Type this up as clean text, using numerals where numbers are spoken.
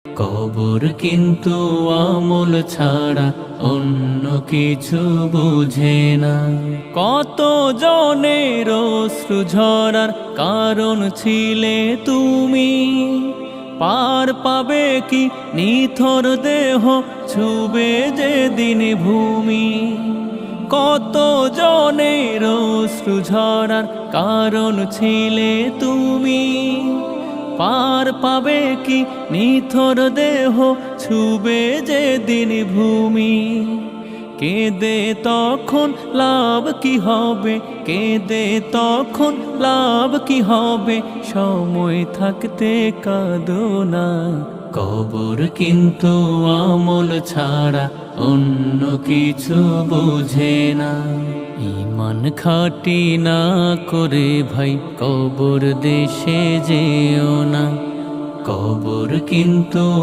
কবর কিন্তু আমল ছাড়া অন্য কিছু বুঝে না। কত জনের অশ্রু ঝরার কারণ ছিলে তুমি, পার পাবে কি নিথর দেহ ছুবে যেদিন ভূমি। কত জনের অশ্রু ঝরার কারণ ছিলে তুমি, পার পাবে কি নিথর দেহ ছুবে যেদিন ভূমি। কেঁদে তখন লাভ কি হবে, কেঁদে তখন লাভ কি হবে, সময় থাকতে কাঁদো না। কবর কিন্তু আমল ছাড়া অন্য কিছু বুঝে না। ঈমান খাঁটি না করে ভাই কবর দেশে যেও না। কবর কিন্তু